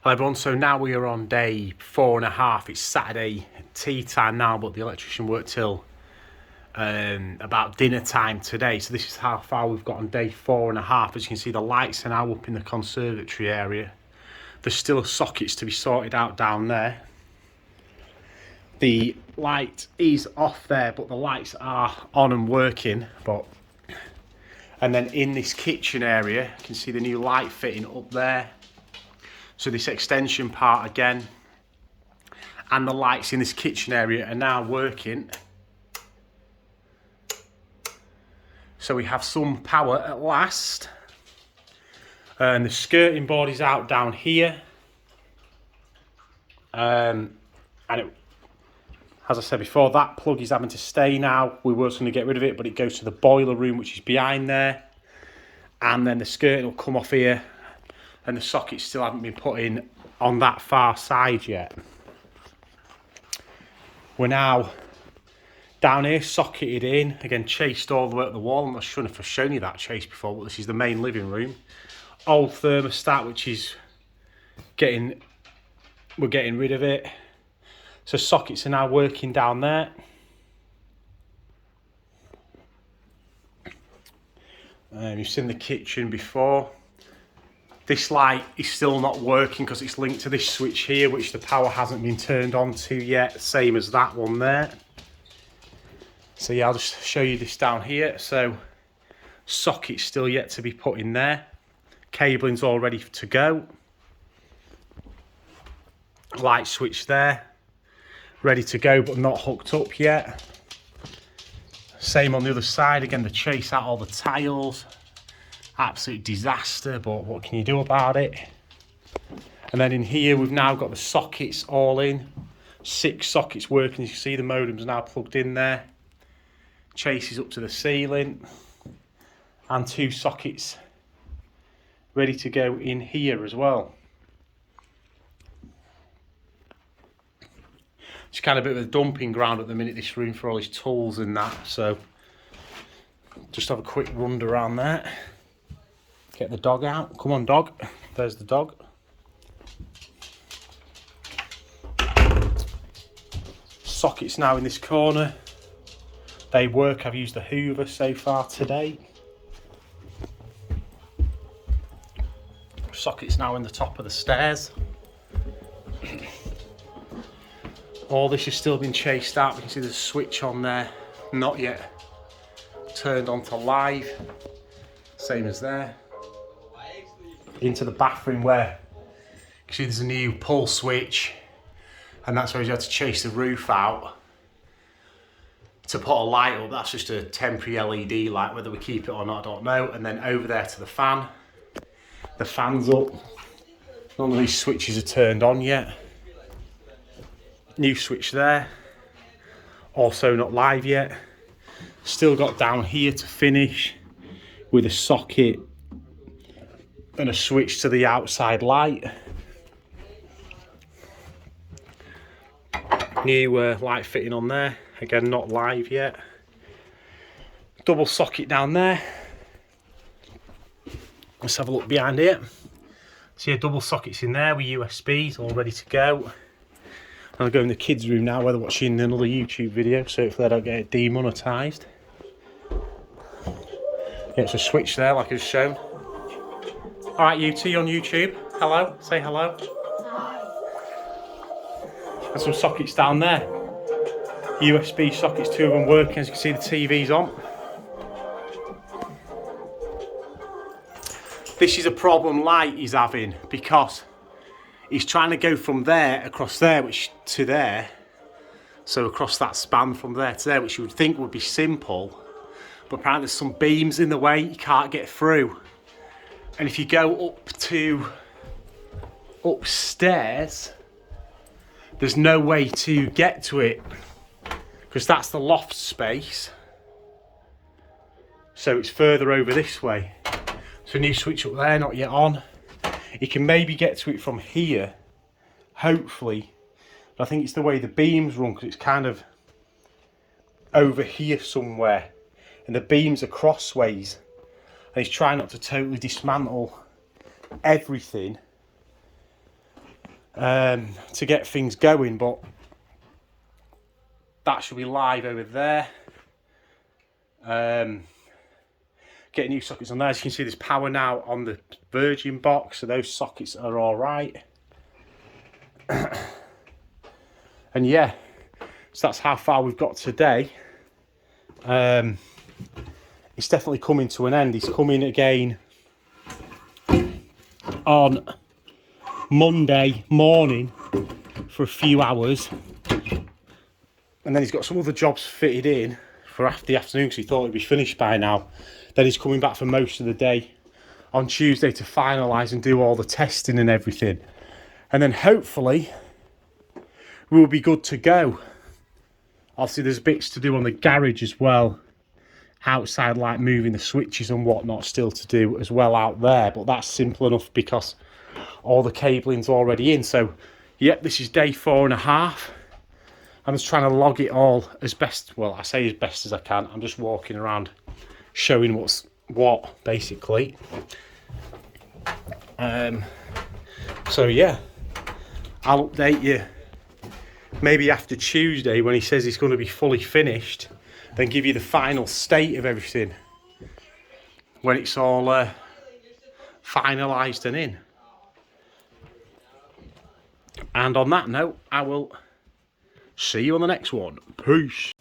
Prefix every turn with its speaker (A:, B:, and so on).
A: Hello everyone, so now we are on day 4.5. It's Saturday tea time now, but the electrician worked till about dinner time today. So this is how far we've got on day 4.5. As you can see, the lights are now up in the conservatory area. There's still sockets to be sorted out down there. The light is off there, but the lights are on and working. And then in this kitchen area, you can see the new light fitting up there. So this extension part again, and the lights in this kitchen area are now working. So we have some power at last. And the skirting board is out down here. As I said before, that plug is having to stay now. We were going to get rid of it, but it goes to the boiler room, which is behind there. And then the skirting will come off here. And the sockets still haven't been put in on that far side yet. We're now down here, socketed in, again chased all the way up the wall. I'm not sure if I've shown you that chase before, but this is the main living room. Old thermostat, which is we're getting rid of it. So sockets are now working down there. You've seen the kitchen before. This light is still not working because it's linked to this switch here, which the power hasn't been turned on to yet, same as that one there. So yeah, I'll just show you this down here. So socket's still yet to be put in there. Cabling's all ready to go. Light switch there, ready to go but not hooked up yet. Same on the other side, again, the chase out all the tiles. Absolute disaster, but what can you do about it? And then in here we've now got the sockets all in. 6 sockets working. As you can see, the modem's now plugged in there. Chase is up to the ceiling. And 2 sockets ready to go in here as well. It's kind of a bit of a dumping ground at the minute, this room, for all his tools and that. So just have a quick run around there. Get the dog out. Come on, dog. There's the dog. Sockets now in this corner. They work. I've used the Hoover so far today. Sockets now in the top of the stairs. All this has still been chased out. You can see there's a switch on there. Not yet turned on to live. Same as there. Into the bathroom where you can see there's a new pull switch, and that's where you had to chase the roof out to put a light up. That's just a temporary LED light, whether we keep it or not I don't know. And then over there to the fan. The fan's up. None of these switches are turned on yet. New switch there, also not live yet. Still got down here to finish with a socket and a switch to the outside light. New light fitting on there, again not live yet. Double socket down there. Let's have a look behind here. So yeah, double sockets in there with USBs all ready to go. I'll go in the kids' room now where they're watching another YouTube video, so hopefully they don't get it demonetised. Yeah, it's a switch there like I've shown. Alright, you two on YouTube, hello, say hello. And some sockets down there. USB sockets, 2 of them working. As you can see, the TV's on. This is a problem light he's having because he's trying to go from there across there, which to there. So across that span from there to there, which you would think would be simple. But apparently there's some beams in the way, you can't get through. And if you go up to upstairs, there's no way to get to it because that's the loft space. So it's further over this way. So a new switch up there, not yet on. You can maybe get to it from here, hopefully. But I think it's the way the beams run, because it's kind of over here somewhere. And the beams are crossways. And he's trying not to totally dismantle everything to get things going, but that should be live over there. Getting new sockets on there. As you can see, there's power now on the Virgin box, so those sockets are all right. And yeah, so that's how far we've got today. It's definitely coming to an end. He's coming again on Monday morning for a few hours, and then he's got some other jobs fitted in for after the afternoon because he thought it'd be finished by now. Then he's coming back for most of the day on Tuesday to finalise and do all the testing and everything, and then hopefully we'll be good to go. Obviously there's bits to do on the garage as well outside, like moving the switches and whatnot still to do as well out there, but that's simple enough because all the cabling's already in. So yep, this is day 4.5. I'm just trying to log it all as best, well, I say as best as I can. I'm just walking around showing what's what basically. So yeah, I'll update you maybe after Tuesday when he says it's going to be fully finished, then give you the final state of everything when it's all finalised and in. And on that note, I will see you on the next one. Peace.